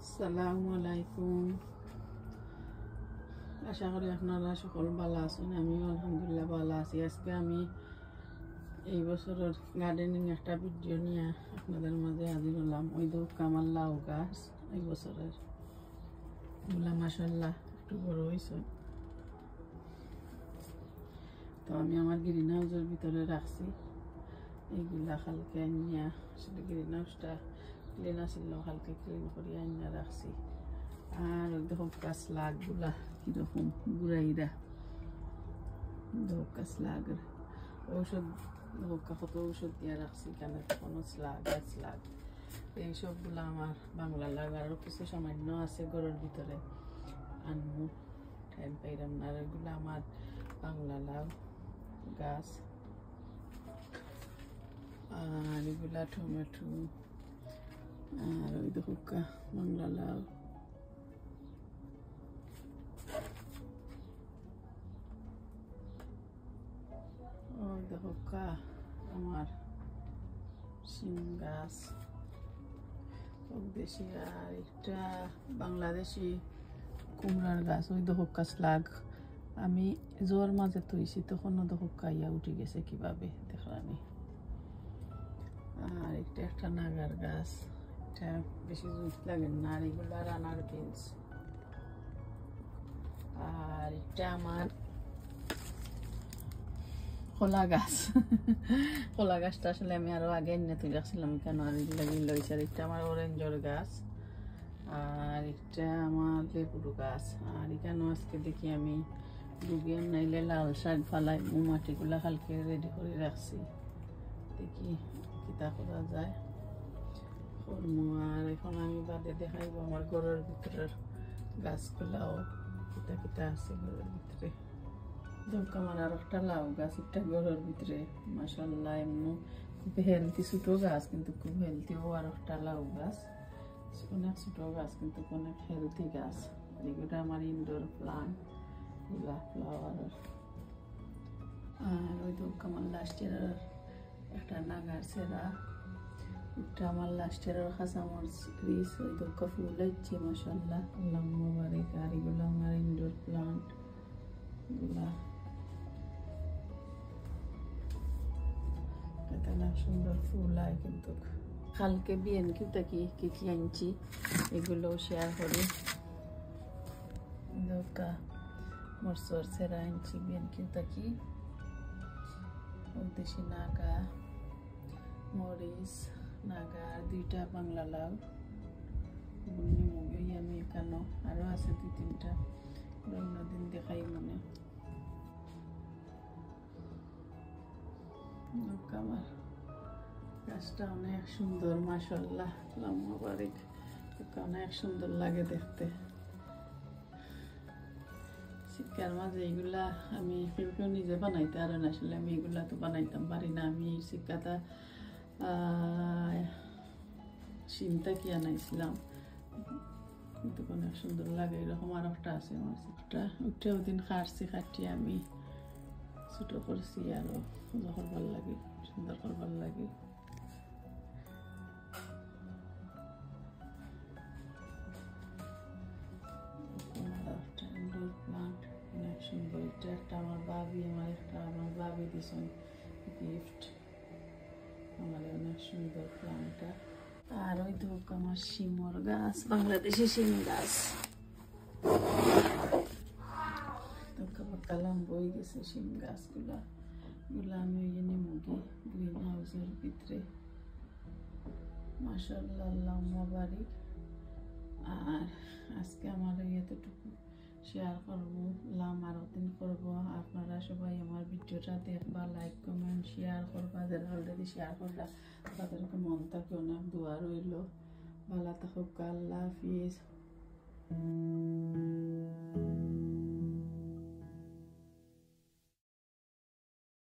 আসসালামু আলাইকুম। আশা করি আপনারা সকল ভালো আছেন। আমিও আলহামদুলিল্লাহ ভালো আছি। আজকে আমি এই বছরের গার্ডেনিং একটা ভিডিও নিয়ে আপনাদের মাঝে হাজির হলাম। ওই তো কামাল লাউ গাছ এই বছরের এগুলা মাশাআল্লাহ একটু বড় হয়েছে। তো আমি আমার গ্রিন হাউসের ভিতরে রাখছি। এইগুলা হালকা আনিয়া আসলে গ্রিন হাউসটা ক্লিন আসছিল, হালকা ক্লিন করে আনিয়া রাখছি। আর ওই দেখো গাছ লাগগুলা কিরকম গুড়াইরা ধোকা স্লাগের ঔষধ ধোকা কত ঔষধ দিয়ে রাখছি কেন কোনো স্লাগ গাছ লাগ এইসবগুলো আমার বাংলা লাগ। আরও কিছু সামান্য আছে ঘরের ভিতরে আনমু টাইম পাইলাম না। আর এগুলো আমার বাংলা লাউ গাছ। আর এগুলা টমেটো। আর ওই ধোকা বাংলা লাউ। ওই দেখো আমার শিম গাছ দেশি। আর একটা বাংলাদেশি কুমড়ার গাছ। ওই দেখো স্লাগ আমি জোর মাঝে তৈছি তখনও দেখো ইয়া উঠে গেছে কিভাবে দেখলানি। আর একটা নাগার গাছ, এটা বেশি জুস লাগে না। আর এগুলো রানার বিনস। আর এটা আমার কলা গাছ। কলা গাছটা আসলে আমি আরো আগে এনে তুই রাখছিলাম কেন আর লইছে। আর একটা আমার অরেঞ্জর গাছ। আর একটা আমার লেবুর গাছ। আর এখানে আজকে দেখি আমি ডুবিয়ে নাইলে লাল শাক ফালাই মাটিগুলা হালকে রেডি করে রাখছি। দেখি কিতা করা যায় করমু। আর এখন আমি বাদে দেখাইব আমার ঘরের ভিতরের গাছগুলাও কিতা কিতা আছে ঘরের ভিতরে। আমার আর একটা লাউ গাছ একটা ঘরের ভিতরে মাশাআল্লাহ এমন খুব হেলদি ছোট গাছ, কিন্তু খুব হেলদি। ও আর একটা লাউ গাছ অনেক ছোট গাছ কিন্তু অনেক হেলদি গাছ। আর এগুলো আমার ইনডোর প্লান্ট গুলা ফ্লাওয়ারের। আর ওই তো আমার লাস্ট ইয়ারের একটা নাগার সেরা, একটা আমার লাস্ট ইয়ারের কাঁচামরিচ রিস। ওই তো ফুল হচ্ছে মাশাআল্লাহ আল্লাহ মুবারক। আর এগুলো আমার ইনডোর প্লান্ট গুলা সুন্দর ফুল হয়। কিন্তু কালকে বিয়েন কি কি আনছি এগুলো শেয়ার করি। মরসর সেরা আনছি বিয়েন কি দেশি নাগা মরিচ নাগা। আর দুইটা বাংলা লাউ বুনি মুগি আমি কেন আরো আছে দুই তিনটা অন্যদিন দেখাই মনে। আমার গাছটা অনেক সুন্দর মাশাআল্লাহ আল্লাহ মুবারক। অনেক সুন্দর লাগে দেখতে। শীতকাল মাঝে এইগুলা আমি কেউ নিজে বানাইতে আর না, আসলে আমি এগুলা তো বানাইতাম পারি না। আমি শিক্ষাটা শিমটা কি আনাইছিলাম, কিন্তু অনেক সুন্দর লাগে। এরকম আর একটা আছে আমার শিখটা ওটা ওদিন কাটিয়ে আমি ছোট করছি আরো করবার লাগে সুন্দর করবার লাগে। অনেক সুন্দর। এটা একটা আমার বাবি দিয়েছেন গিফট আমার। অনেক সুন্দর প্লান্টটা। আর ওই তো আমার শিমর গাছ, বাংলাদেশি শিম গাছ। কালাম বই গেছে শিম গাছগুলা। এগুলো আমি ওই মুগি গ্রিন হাউসের ভিতরে মাশাআল্লাহ আল্লাহ মুবারক। আর আজকে আমার এতটুকু শেয়ার করবো, আরো দিন করবো। আপনারা সবাই আমার ভিডিওটা দেখবা, লাইক কমেন্ট শেয়ার করবা। যারা অলরেডি শেয়ার করলা তাদেরকে মন থেকে অনেক দোয়া রইল। ভালো থাকুক। আল্লাহ হাফিজ।